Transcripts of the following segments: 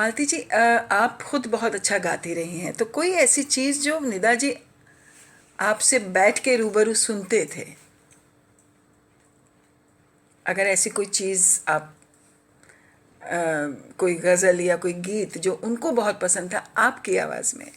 मालती जी, आप खुद बहुत अच्छा गाती रही हैं, तो कोई ऐसी चीज़ जो निदा जी आपसे बैठ के रूबरू सुनते थे, अगर ऐसी कोई चीज़ आप कोई गज़ल या कोई गीत जो उनको बहुत पसंद था आपकी आवाज़ में?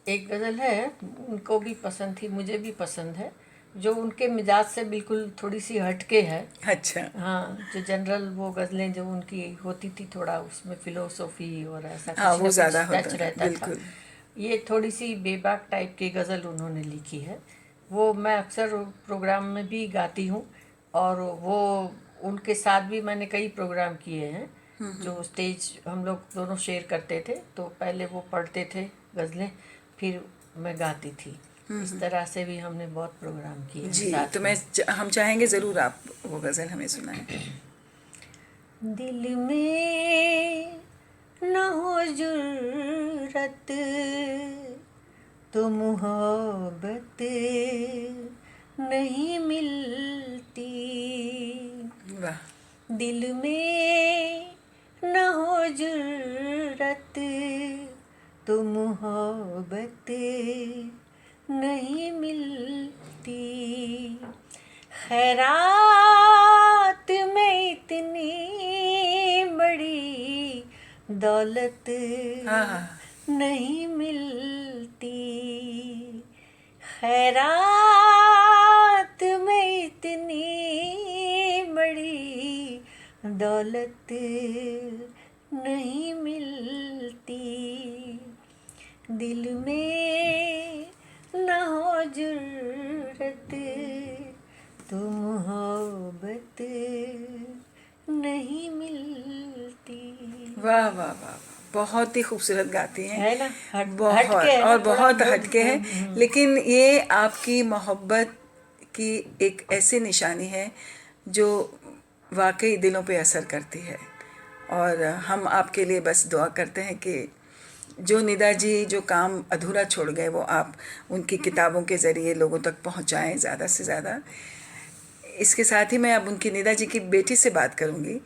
एक गज़ल है, उनको भी पसंद थी, मुझे भी पसंद है, जो उनके मिजाज से बिल्कुल थोड़ी सी हटके है। अच्छा। हाँ, जो जनरल वो गज़लें जो उनकी होती थी, थोड़ा उसमें फिलोसॉफी और ऐसा हाँ, कुछ वो न ज़्यादा कुछ होता टच था, रहता था। बिल्कुल। ये थोड़ी सी बेबाक टाइप की गज़ल उन्होंने लिखी है। वो मैं अक्सर प्रोग्राम में भी गाती हूँ, और वो उनके साथ भी मैंने कई प्रोग्राम किए हैं, जो स्टेज हम लोग दोनों शेयर करते थे। तो पहले वो पढ़ते थे गज़लें, फिर मैं गाती थी। इस तरह से भी हमने बहुत प्रोग्राम किए हैं जी, तो साथ में। हम चाहेंगे ज़रूर आप वो गज़ल हमें सुनाएं। दिल में न हो जुर्रत तो मोहब्बत नहीं मिलती। वाह। दिल में न हो जुर्रत तो मोहब्बत नहीं मिलती। खैरात में इतनी बड़ी दौलत हाँ हाँ। नहीं मिलती। खैरात में इतनी बड़ी दौलत नहीं मिलती। दिल में न हो जुर्रत तो मोहब्बत नहीं मिलती। वाह वाह वाह वाह, बहुत ही खूबसूरत गाती हैं। है ना, हटके बहुत, है ना, और थोड़ा बहुत लोग। हटके है, लेकिन ये आपकी मोहब्बत की एक ऐसी निशानी है जो वाकई दिलों पे असर करती है। और हम आपके लिए बस दुआ करते हैं कि जो निदा जी जो काम अधूरा छोड़ गए वो आप उनकी किताबों के ज़रिए लोगों तक पहुंचाएं ज़्यादा से ज़्यादा। इसके साथ ही मैं अब उनकी निदा जी की बेटी से बात करूंगी।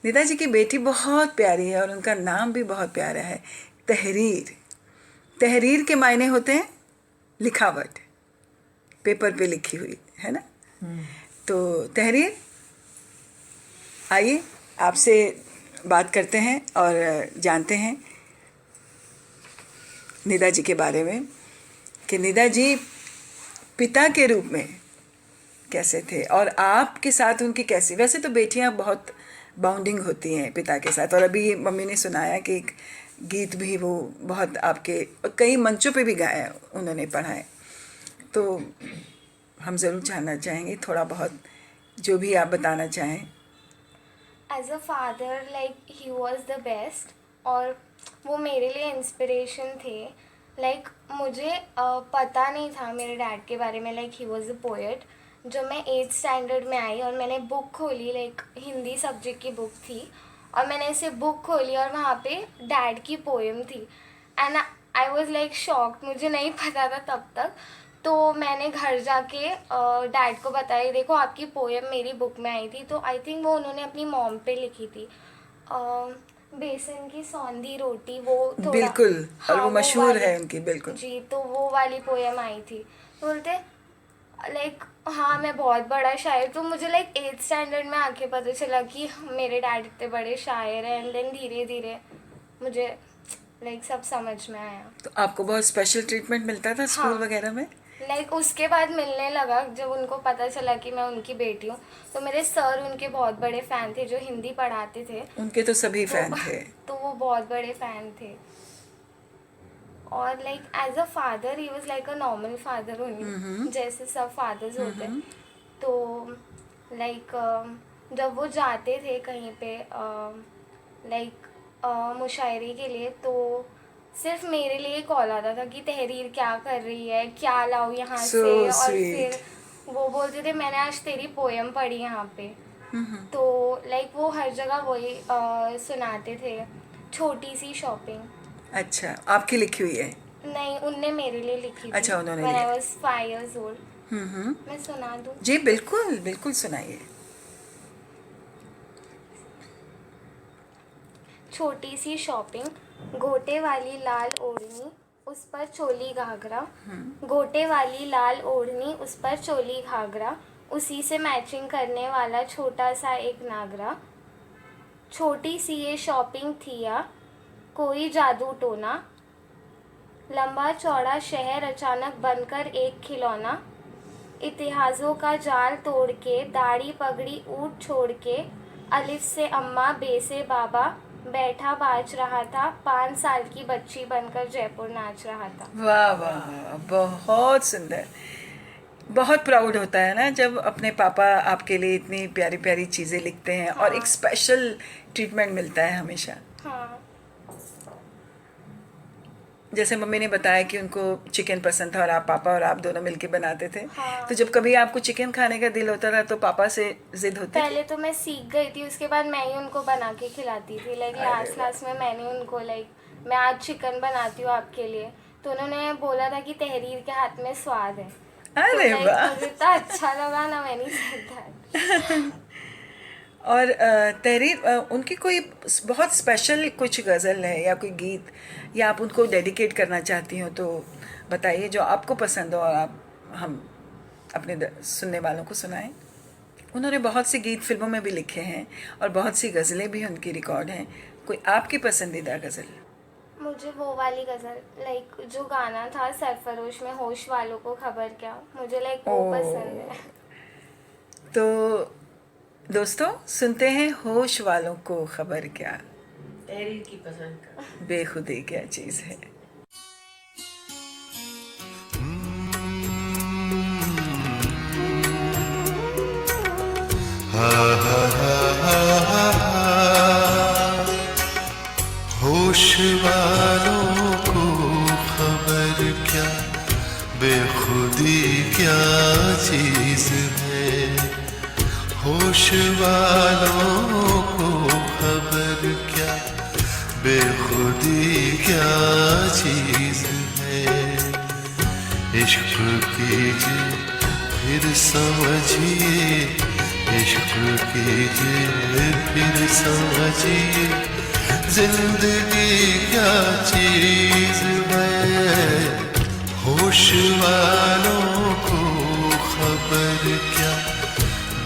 निदा जी की बेटी बहुत प्यारी है और उनका नाम भी बहुत प्यारा है, तहरीर। तहरीर के मायने होते हैं लिखावट, पेपर पे लिखी हुई, है ना। तो तहरीर, आइए आपसे बात करते हैं और जानते हैं निदा जी के बारे में कि निदा जी पिता के रूप में कैसे थे और आपके साथ उनकी कैसी। वैसे तो बेटियां बहुत बाउंडिंग होती हैं पिता के साथ, और अभी मम्मी ने सुनाया कि एक गीत भी वो बहुत आपके कई मंचों पे भी गाया उन्होंने, पढ़ा है। तो हम ज़रूर जानना चाहेंगे थोड़ा बहुत, जो भी आप बताना चाहें। As a father like he was the best, और वो मेरे लिए इंस्पिरेशन थे। लाइक मुझे पता नहीं था मेरे डैड के बारे में, like he was a poet. जब मैं 8th स्टैंडर्ड में आई और मैंने बुक खोली, लाइक हिंदी सब्जेक्ट की बुक थी, और मैंने ऐसे बुक खोली और वहाँ पे डैड की पोएम थी। And I was like shocked, मुझे नहीं पता था तब तक। तो मैंने घर जाके डैड को बताया, देखो आपकी पोएम मेरी बुक में आई थी। तो आई थिंक वो उन्होंने अपनी मॉम पे लिखी थी, बेसन की सौंधी रोटी, वो थोड़ा। बिल्कुल, और हाँ वो वो मशहूर वाली। है उनकी, बिल्कुल। जी, तो वो वाली पोएम आई थी। बोलते लाइक हाँ मैं बहुत बड़ा शायर। तो मुझे लाइक 8th स्टैंडर्ड में आके पता चला कि मेरे डैड इतने बड़े शायर हैं। एंड देन धीरे धीरे मुझे लाइक सब समझ में आया। तो आपको बहुत स्पेशल ट्रीटमेंट मिलता था स्कूल हाँ, वगैरह में? लाइक उसके बाद मिलने लगा जब उनको पता चला कि मैं उनकी बेटी हूँ। तो मेरे सर उनके बहुत बड़े फ़ैन थे जो हिंदी पढ़ाते थे। उनके तो सभी तो फैन थे। तो वो बहुत बड़े फ़ैन थे। और like as a father he was like a normal father only, जैसे सब फादर्स होते हैं। तो लाइक जब वो जाते थे कहीं पे लाइक मुशायरे के लिए, तो सिर्फ मेरे लिए कॉल आता था कि तहरीर क्या कर रही है, क्या लाऊं यहाँ सो से। और स्वीट। फिर वो बोलते थे मैंने आज तेरी पोएम पढ़ी यहाँ पे। तो लाइक वो हर जगह वही सुनाते थे, छोटी सी शॉपिंग। अच्छा, आपकी लिखी हुई है? नहीं, उनने मेरे लिए लिखी थी अच्छा, उन्होंने व्हेन आई लिखी। Was 5 years old। मैं सुना दूँ? जी बिल्कुल बिल्कुल, सुनाइए। छोटी सी शॉपिंग, गोटे वाली लाल ओढ़नी उस पर चोली घाघरा, गोटे वाली लाल ओढ़नी उस पर चोली घाघरा, उसी से मैचिंग करने वाला छोटा सा एक नागरा, छोटी सी ये शॉपिंग थी या कोई जादू टोना, लंबा चौड़ा शहर अचानक बनकर एक खिलौना, इतिहासों का जाल तोड़ के दाढ़ी पगड़ी ऊट छोड़ के, अलिफ से अम्मा बे से बाबा, बैठा बाज रहा था, 5 साल की बच्ची बनकर जयपुर नाच रहा था। वाह वाह वाह, बहुत सुंदर। बहुत प्राउड होता है ना जब अपने पापा आपके लिए इतनी प्यारी प्यारी चीज़ें लिखते हैं और एक स्पेशल ट्रीटमेंट मिलता है हमेशा। हाँ जैसे मम्मी ने बताया कि उनको चिकन पसंद था और आप पापा और आप दोनों मिलके बनाते थे। हाँ। तो जब कभी आपको चिकन खाने का दिल होता था तो पापा से जिद होती थी? पहले तो मैं सीख गई थी, उसके बाद मैं ही उनको बना के खिलाती थी। लाइक लास्ट में मैंने उनको मैं आज चिकन बनाती हूँ आपके लिए, तो उन्होंने बोला था कि तहरीर के हाथ में स्वाद है। अरे तो वाह। मुझे इतना अच्छा लगा ना, मैंने सीखा। और तहरीर, उनकी कोई बहुत स्पेशल कुछ गज़ल है या कोई गीत या आप उनको डेडिकेट करना चाहती हो तो बताइए, जो आपको पसंद हो और आप हम अपने सुनने वालों को सुनाएं। उन्होंने बहुत से गीत फिल्मों में भी लिखे हैं और बहुत सी गज़लें भी उनकी रिकॉर्ड हैं। कोई आपकी पसंदीदा गज़ल? मुझे वो वाली गज़ल जो गाना था सरफरोश में, होश वालों को खबर क्या, मुझे वो पसंद है। तो दोस्तों सुनते हैं होश वालों को खबर क्या, तहरीर की पसंद का। बेखुदी क्या चीज़ है। होश वालों को खबर क्या, बेखुदी क्या चीज है। होश वालों को खबर क्या, बेखुदी क्या चीज है। इश्क कीजिए फिर समझिए, इश्क कीजिए फिर समझिए, जिंदगी क्या चीज है। होश वालों को खबर क्या,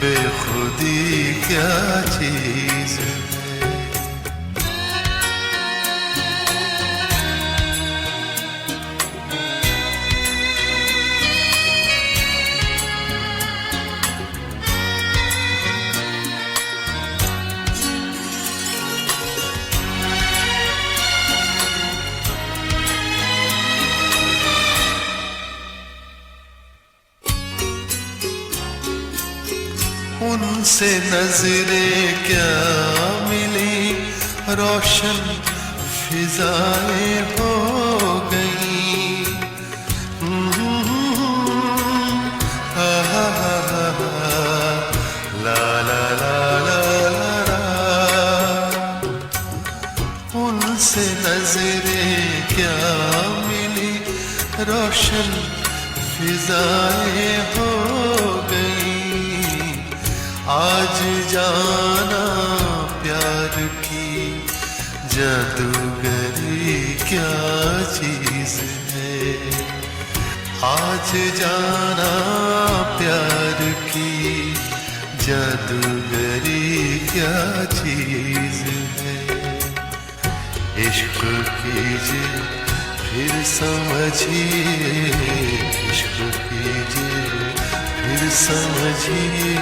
बेखुदी क्या चीज है। उनसे नजरें क्या मिली, रोशन फिजाएं हो गई। ला ला ला ला ला, उनसे नजरें क्या मिली, रोशन फिजाएं हो गई। आज जाना प्यार की जादूगरी क्या चीज है। आज जाना प्यार की जादूगरी क्या चीज है। इश्क कीजिए फिर समझिए, इश्क कीजिए फिर समझिए,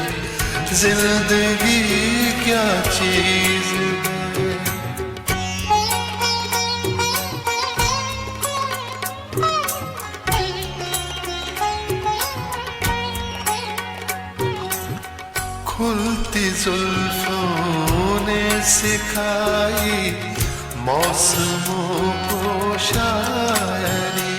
जिंदगी क्या चीज है। खुलती जुल्फों ने सिखाई मौसमों को शायरी।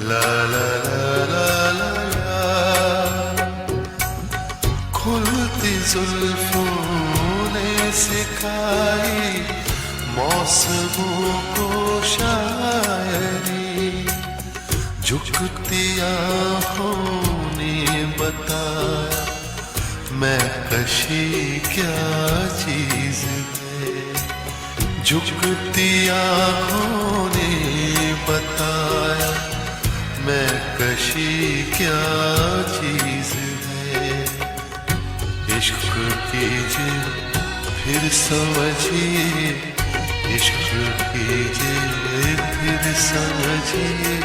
ला ला ला ला ला, खुलती जुल्फों ने सिखाई मौसमों को शायरी। झुकती आँखों ने बताया मैं कशी क्या चीज है, झुकती आँखों ने बताया मैं कशी क्या चीज है। इश्क कीजिए फिर समझिए, इश्क कीजिए फिर समझिए,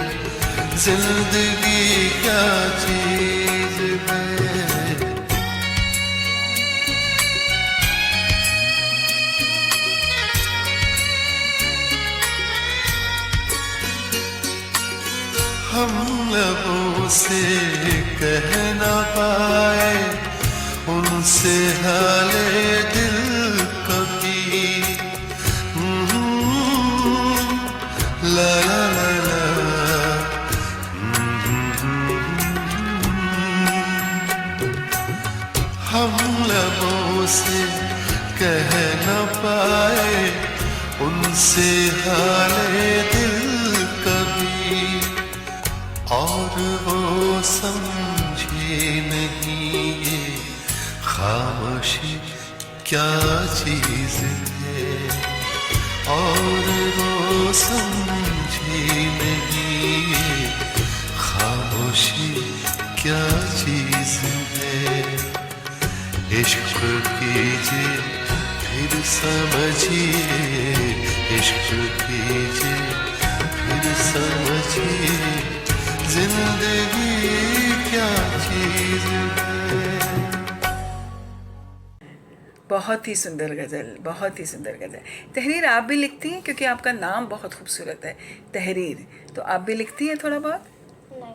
जिंदगी क्या चीज है। हम लबों से कह न पाए उनसे हाले दिल कभी। ला ला ला ला। हम लबों से कह न पाए उनसे हाले दिल कभी, और वो समझे नहीं ये खामोशी क्या चीज है। और वो समझे नहीं ये खामोशी क्या चीज है। इश्क कीजिए फिर समझिए, इश्क कीजिए फिर समझिए, जिंदगी क्या चीज है। बहुत ही सुंदर गज़ल, बहुत ही सुंदर गज़ल। तहरीर आप भी लिखती हैं? क्योंकि आपका नाम बहुत खूबसूरत है तहरीर, तो आप भी लिखती हैं थोड़ा बहुत? नहीं,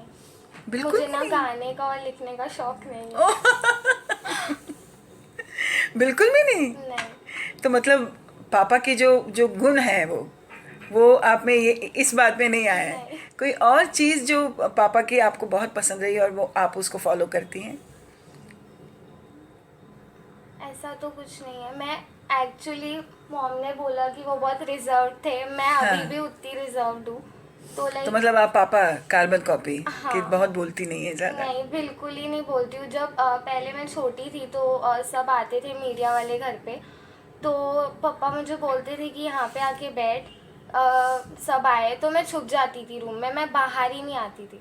बिल्कुल मुझे ना नहीं? गाने का और लिखने का शौक नहीं है। बिल्कुल भी नहीं? नहीं। तो मतलब पापा के जो जो गुण है वो आप में ये इस बात में नहीं आया है? नहीं। कोई और चीज़ जो पापा की आपको बहुत पसंद रही और वो आप उसको फॉलो करती हैं? ऐसा तो कुछ नहीं है। मैं एक्चुअली मॉम ने बोला कि वो बहुत रिजर्व थे, मैं हाँ। अभी भी उतनी रिजर्व्ड हूँ। तो तो मतलब आप पापा कार्बन कॉपी कि हाँ। बहुत बोलती नहीं है ज़्यादा? नहीं, बिल्कुल ही नहीं बोलती हूँ। जब पहले मैं छोटी थी तो सब आते थे मीडिया वाले घर पे, तो पापा मुझे बोलते थे कि यहाँ पे आके बैठ, सब आए, तो मैं छुप जाती थी रूम में, मैं बाहर ही नहीं आती थी।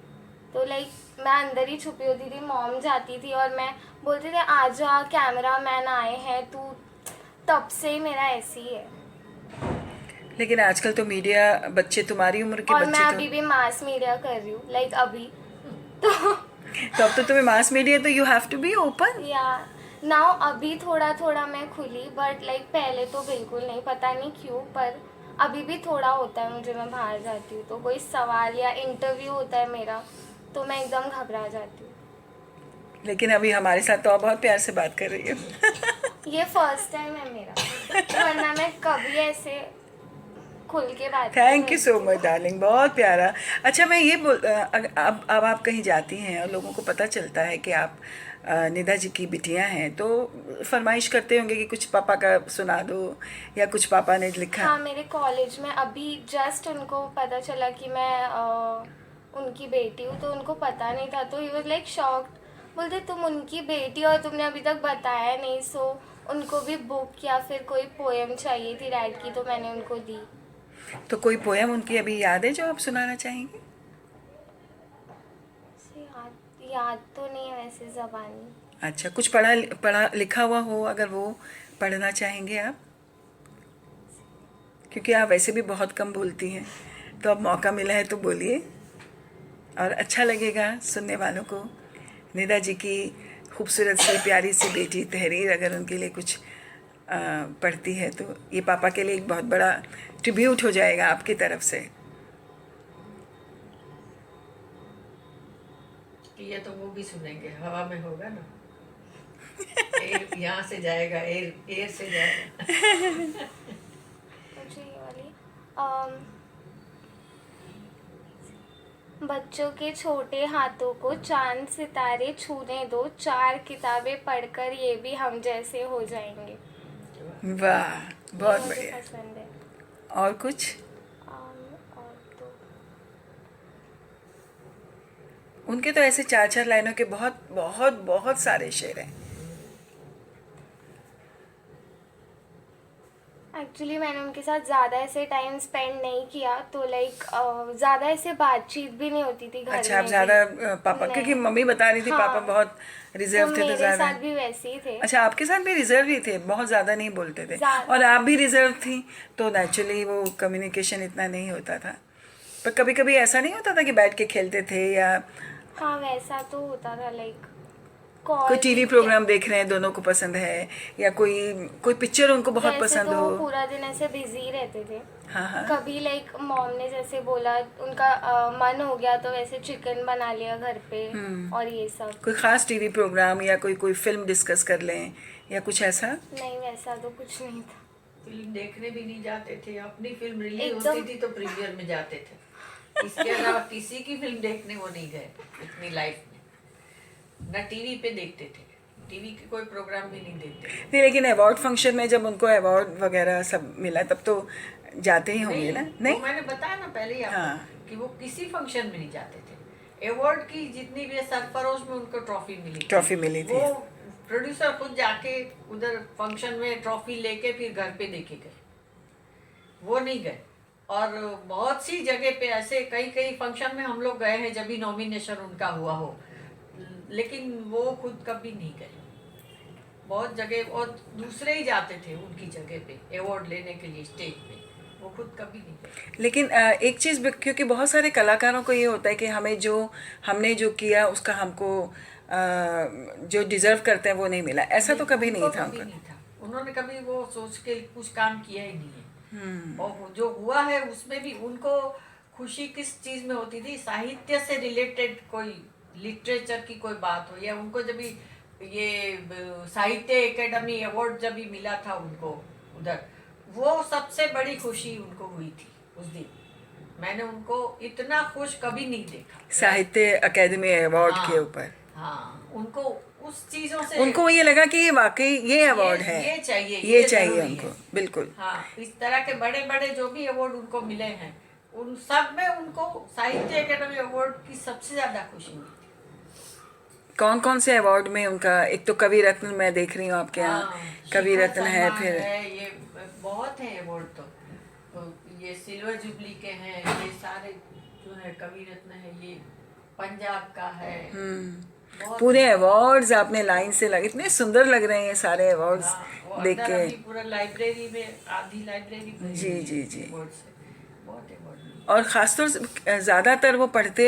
तो लाइक मैं अंदर ही छुपी होती थी, मॉम जाती थी और मैं बोलते थे आजा कैमरा मैन आए हैं तू। तब से ही मेरा ऐसे ही है। लेकिन आजकल तो मीडिया, बच्चे तुम्हारी उम्र के और मैं बच्चे अभी भी मास मीडिया कर रही हूँ, लाइक अभी तो तो अब तो तुम्हें मास मीडिया, तो you have to be open. या नाउ अभी थोड़ा थोड़ा मैं खुली, बट लाइक पहले तो बिल्कुल नहीं, पता नहीं क्यों, पर अभी भी थोड़ा होता है मुझे। मैं बाहर जाती हूँ तो कोई सवाल या इंटरव्यू होता है मेरा, तो मैं एकदम घबरा जाती हूँ। लेकिन अभी हमारे साथ तो आप बहुत प्यार से बात कर रही हो। ये फर्स्ट टाइम है मेरा, वरना मैं कभी ऐसे खुल के बात thank you so much darling, बहुत प्यारा। अच्छा मैं ये अब आप कहीं जाती हैं और लोगों को पता चलता है कि आप निदा जी की बिटियां हैं, तो फरमाइश करते होंगे कि कुछ पापा का सुना दो या कुछ पापा ने लिखा। हाँ, मेरे कॉलेज में अभी जस्ट उनको पता चला कि मैं उनकी बेटी हूँ, तो उनको पता नहीं था, तो ही वाज लाइक शॉक्ड। बोलते तुम उनकी बेटी और तुमने अभी तक बताया नहीं। सो उनको भी बुक या फिर कोई पोएम चाहिए थी डैड की, तो मैंने उनको दी। तो कोई पोएम उनकी अभी याद है जो आप सुनाना चाहेंगे? याद तो नहीं है वैसे ज़बानी। अच्छा, कुछ पढ़ा लिखा हुआ हो अगर वो पढ़ना चाहेंगे आप, क्योंकि आप वैसे भी बहुत कम बोलती हैं, तो अब मौका मिला है तो बोलिए और अच्छा लगेगा सुनने वालों को। निदा जी की खूबसूरत सी प्यारी सी बेटी तहरीर अगर उनके लिए कुछ पढ़ती है तो ये पापा के लिए एक बहुत बड़ा ट्रिब्यूट हो जाएगा आपकी तरफ से। ये तो वो भी सुनेंगे, हवा में होगा ना। एयर यहाँ से जाएगा, एयर से जाएगा। मुझे ये वाली बच्चों के छोटे हाथों को चांद सितारे छूने दो, 4 किताबें पढ़कर ये भी हम जैसे हो जाएंगे। वाह, बहुत मुझे बढ़िया। पसंद है। और कुछ? और तो उनके तो ऐसे 4-4 लाइनों के बहुत बहुत बहुत सारे शेर हैं। एक्चुअली मैंने उनके साथ ज़्यादा ऐसे टाइम स्पेंड नहीं किया, तो लाइक ज़्यादा ऐसे बातचीत भी नहीं होती थी घर अच्छा, आप में ज़्यादा भी। पापा, नहीं। क्योंकि मम्मी बता रही थी हाँ। पापा बहुत तो रिजर्व थे, तो मेरे ज़्यादा। साथ भी वैसे ही थे। अच्छा, आपके साथ भी रिजर्व ही थे, बहुत ज़्यादा नहीं बोलते थे, ज़्यादा। और आप भी रिजर्व थी, तो नेचुरली वो कम्युनिकेशन इतना नहीं होता था। पर कभी कभी ऐसा नहीं होता था कि बैठ के खेलते थे, या हाँ वैसा तो होता था, लाइक कोई कॉल टीवी प्रोग्राम देख रहे हैं, दोनों को पसंद है, या कोई कोई पिक्चर उनको बहुत वैसे पसंद तो हो। वो पूरा दिन ऐसे बिजी रहते थे। हाँ हाँ। कभी लाइक मॉम ने जैसे बोला, उनका मन हो गया तो वैसे चिकन बना लिया घर पे और ये सब। कोई ख़ास टीवी प्रोग्राम या कोई कोई फिल्म डिस्कस कर लें, या कुछ ऐसा? नहीं वैसा तो कुछ नहीं था। फिल्म देखने भी नहीं जाते थे, अपनी फिल्म रिलीज एकदम। होती थी तो प्रीमियर में जाते थे, इसके अलावा किसी की फिल्म देखने वो नहीं गए इतनी लाइफ में। ना टीवी पे देखते थे, टीवी के कोई प्रोग्राम भी नहीं देखते थे। नहीं, लेकिन अवार्ड फंक्शन में जब उनको अवार्ड वगैरह सब मिला, तब तो जाते ही होंगे ना? वो नहीं। मैंने बताया ना पहले ही आपको, हाँ। कि वो किसी फंक्शन में नहीं जाते थे। अवार्ड की जितनी भी सरफरोश में उनको ट्रॉफी मिली थी, ट्रॉफी मिली थी। वो प्रोड्यूसर खुद जाके उधर फंक्शन में ट्रॉफी लेके फिर घर पे देके गए, वो नहीं गए। और बहुत सी जगह पे ऐसे कई कई फंक्शन में हम लोग गए हैं जब भी नॉमिनेशन उनका हुआ हो, लेकिन वो खुद कभी नहीं गए। बहुत जगह और दूसरे ही जाते थे उनकी जगह पे अवार्ड लेने के लिए स्टेज पे, वो खुद कभी नहीं गए। लेकिन एक चीज़, क्योंकि बहुत सारे कलाकारों को ये होता है कि हमने जो किया उसका हमको जो डिजर्व करते हैं वो नहीं मिला, ऐसा तो कभी नहीं उनको था कभी उनका। नहीं था, उन्होंने कभी वो सोच के कुछ काम किया ही नहीं है। और जो हुआ है उसमें भी उनको खुशी किस चीज में होती थी, साहित्य से रिलेटेड कोई लिटरेचर की कोई बात हो, या उनको जब भी ये साहित्य एकेडमी अवार्ड जब भी मिला था उनको उधर, वो सबसे बड़ी खुशी उनको हुई थी उस दिन। मैंने उनको इतना खुश कभी नहीं देखा साहित्य अकेडमी अवार्ड हाँ, के ऊपर। हाँ, उनको उस चीजों से उनको ये लगा कि ये वाकई ये अवार्ड है, ये चाहिए, ये ये चाहिए जरूरी उनको, है। बिल्कुल। हाँ, इस तरह के बड़े बड़े जो भी अवार्ड उनको मिले हैं, उन सब में उनको साहित्य अकेडमी अवार्ड की सबसे ज्यादा खुशी हुई थी। कौन कौन से अवार्ड में उनका, एक तो कवि रत्न मैं देख रही हूँ आपके यहाँ, हाँ, कवि शिखर रत्न है, सम्मान फिर है, ये बहुत है अवार्ड तो ये सिल्वर जुबली के हैं, ये सारे जो है कवि रत्न है, ये पंजाब का है। बहुत पूरे अवार्ड्स आपने लाइन से लगे, इतने सुंदर लग रहे हैं ये सारे अवार्ड्स हाँ, वो देख अंदर के। अभी पूरा लाइब्रेरी में, आधी लाइब्रेरी भरी जी, हुई है जी, जी। awards से, बहुत अवार्ड मिले। और ख़ासतौर से ज़्यादातर वो पढ़ते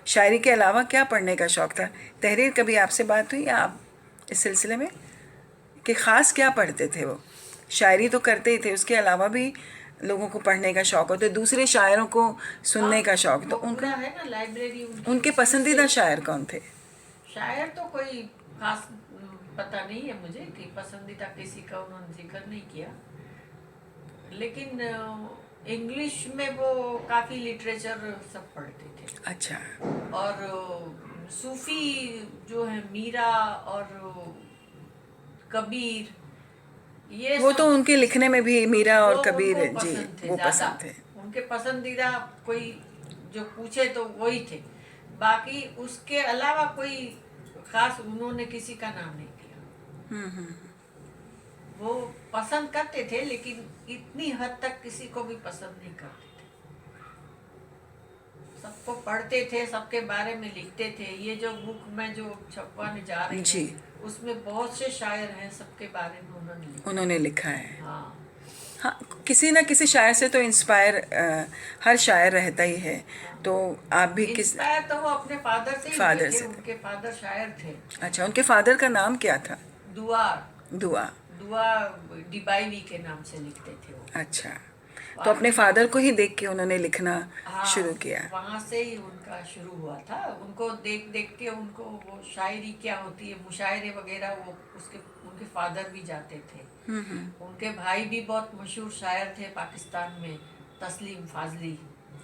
शायरी के अलावा क्या पढ़ने का शौक़ था? तहरीर, कभी आपसे बात हुई या आप इस सिलसिले में, कि ख़ास क्या पढ़ते थे वो? शायरी तो करते ही थे, उसके अलावा भी लोगों को पढ़ने का शौक़ होता है, दूसरे शायरों को सुनने का शौक़, तो वो उनका, पूरा है ना लाइब्रेरी उनके पसंदीदा शायर कौन थे? शायर तो कोई खास पता नहीं है मुझे कि पसंदीदा किसी का उन्होंने जिक्र नहीं किया, लेकिन इंग्लिश में वो काफ़ी लिटरेचर सब पढ़ते थे। अच्छा। और सूफी जो है मीरा और कबीर, ये वो सब तो उनके लिखने में भी मीरा और वो कबीर उनको जी, पसंद थे वो ज्यादा। पसंद थे। उनके पसंदीदा कोई जो पूछे तो वही थे, बाकी उसके अलावा कोई खास उन्होंने किसी का नाम नहीं लिया। वो पसंद करते थे, लेकिन इतनी हद तक किसी को भी पसंद नहीं करते थे। सबको पढ़ते थे, सबके बारे में लिखते थे। ये जो बुक में जो छपवाने जा रही जी। है, उसमें बहुत से शायर हैं, सबके बारे में उन्होंने लिखा है। हाँ, हाँ, किसी ना किसी शायर से तो इंस्पायर हर शायर रहता ही है, तो आप भी किस? इंस्पायर तो वो अपने फादर से ही फादर हुए थे, से। उनके फादर शायर थे। अच्छा, उनके फादर का नाम क्या था? दुआ दुआ। दुआ डिबाईवी के नाम से लिखते थे वो। अच्छा, तो अपने फादर को ही देख के उन्होंने लिखना हाँ, शुरू किया। वहाँ से ही उनका शुरू हुआ था। उनको देख देख के उनको वो शायरी क्या होती है, मुशायरे वगैरह, वो उनके फादर भी जाते थे। उनके भाई भी बहुत मशहूर शायर थे पाकिस्तान में, तस्लीम फाजली।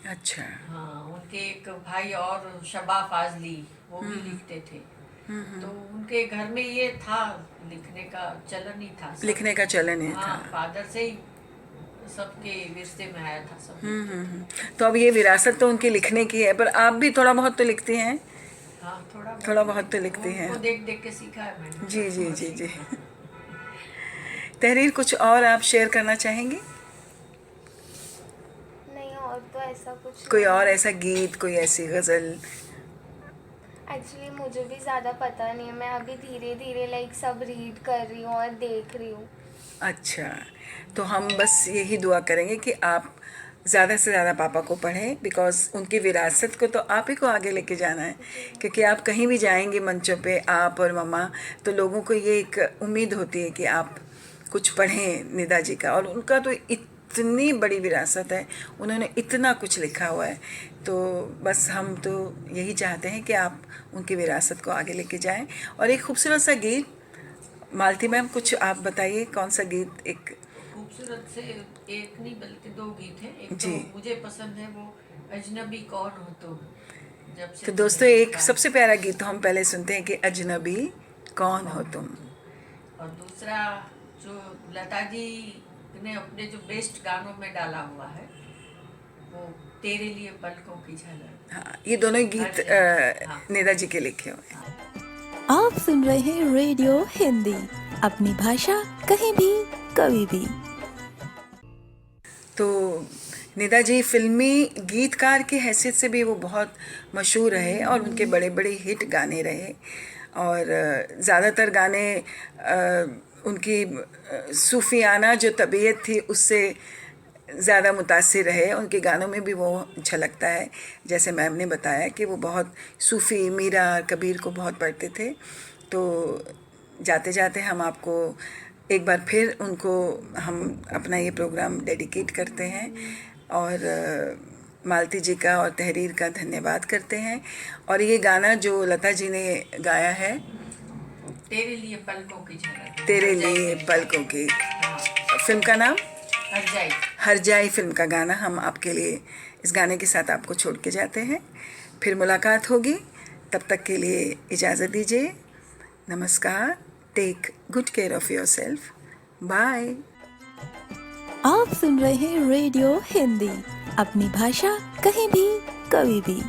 अच्छा। हाँ, उनके एक भाई और शबा फाजली, वो भी लिखते थे। तो उनके घर में ये था, लिखने का चलन ही था। लिखने का चलन ही हाँ, था। फादर से ही सबके विरसे में आया था सब। तो अब ये विरासत तो उनकी लिखने की है, पर आप भी थोड़ा बहुत तो लिखती हैं? हाँ, थोड़ा थोड़ा बहुत तो लिखती हैं। उनको देख देख के सीखा है मैंने। जी जी जी जी। तहरीर, कुछ और आप शेयर करना चाहेंगी? नहीं, और तो ऐसा कुछ कोई और ऐसा गीत, कोई ऐसी गज़ल? एक्चुअली मुझे भी ज़्यादा पता नहीं है, मैं अभी धीरे धीरे लाइक सब रीड कर रही हूँ और देख रही हूँ। अच्छा, तो हम बस यही दुआ करेंगे कि आप ज़्यादा से ज़्यादा पापा को पढ़ें, बिकॉज़ उनकी विरासत को तो आप ही को आगे लेके जाना है। क्योंकि आप कहीं भी जाएंगे मंचों पे, आप और मम्मा, तो लोगों को ये एक उम्मीद होती है कि आप कुछ पढ़ें निदा जी का। और उनका तो इतनी बड़ी विरासत है, उन्होंने इतना कुछ लिखा हुआ है। तो बस हम तो यही चाहते हैं कि आप उनकी विरासत को आगे लेके जाएं। और एक खूबसूरत सा गीत, मालती मैम कुछ आप बताइए, कौन सा गीत? एक खूबसूरत से एक नहीं बल्कि दो गीत हैं। एक जी। तो मुझे पसंद है, वो अजनबी कौन हो तुम, जब से तो दोस्तों एक सबसे प्यारा गीत तो हम पहले सुनते हैं कि अजनबी कौन हो तुम। और दूसरा जो लता जी ने अपने जो बेस्ट गानों में डाला हुआ है, वो तेरे लिए पलकों की झलक। हाँ, ये दोनों ही गीत हाँ। निदा जी के लिखे हुए हैं। आप सुन रहे हैं रेडियो हिंदी, अपनी भाषा कहीं भी कभी भी। तो निदा जी फिल्मी गीतकार की हैसियत से भी वो बहुत मशहूर रहे और उनके बड़े बड़े हिट गाने रहे। और ज़्यादातर गाने उनकी सूफियाना जो तबीयत थी उससे ज़्यादा मुतासिर रहे। उनके गानों में भी वो झलकता है। जैसे मैम ने बताया कि वो बहुत सूफ़ी, मीरा, कबीर को बहुत पढ़ते थे। तो जाते जाते हम आपको एक बार फिर उनको हम अपना ये प्रोग्राम डेडिकेट करते हैं और मालती जी का और तहरीर का धन्यवाद करते हैं। और ये गाना जो लता जी ने गाया है, तेरे लिए पलकों की झलक, तेरे लिए पलकों की, फिल्म का नाम हरजाई। हरजाई फिल्म का गाना हम आपके लिए इस गाने के साथ आपको छोड़ के जाते हैं। फिर मुलाकात होगी, तब तक के लिए इजाज़त दीजिए। नमस्कार, take good care of yourself, bye. आप सुन रहे हैं रेडियो हिंदी, अपनी भाषा कहीं भी कभी भी।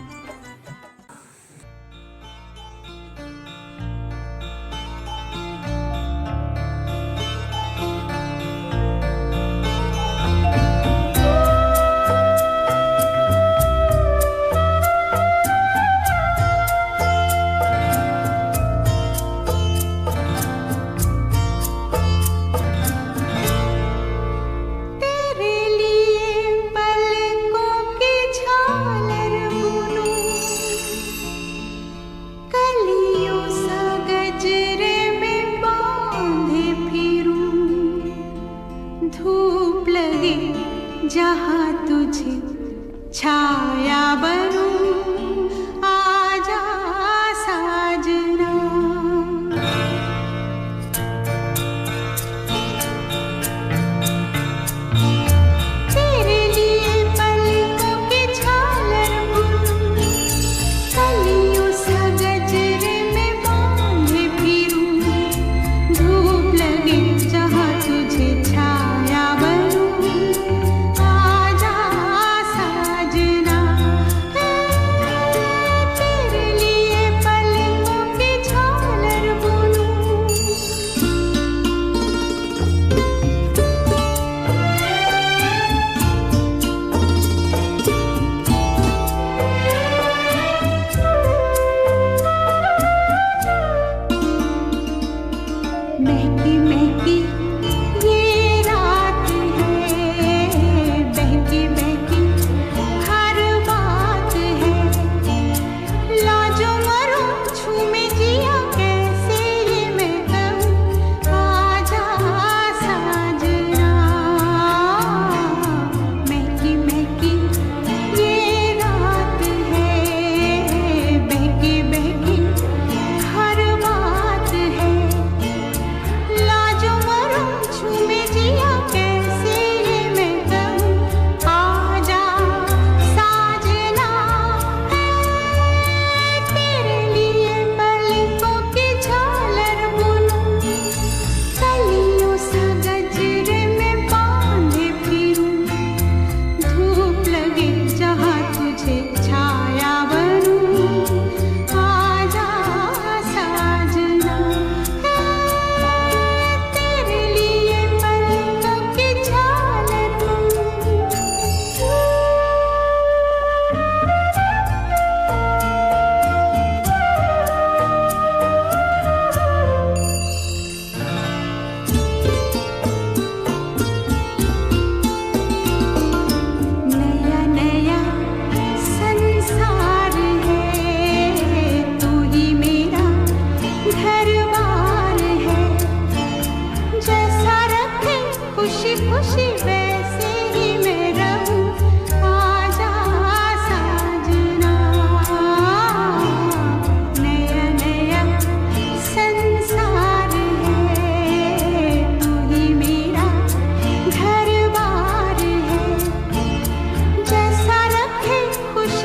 तेरे लिए पलकों की झालर बुनूं,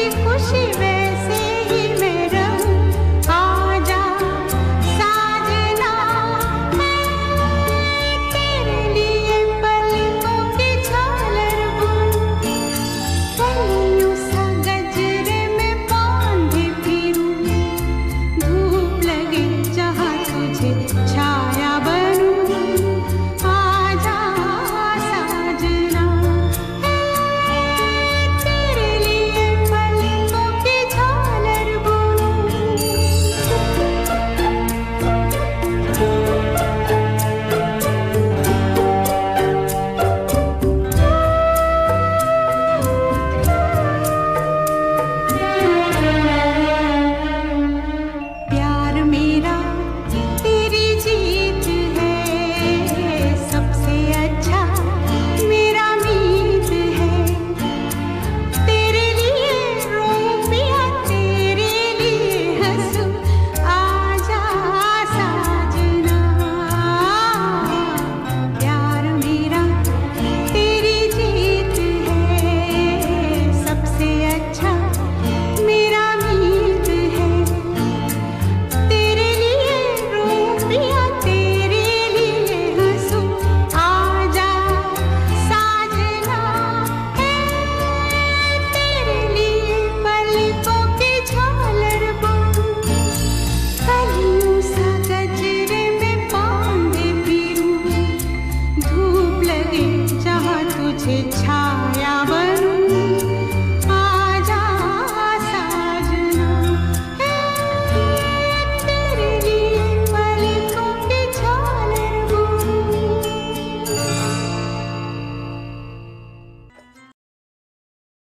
खुशी खुशी में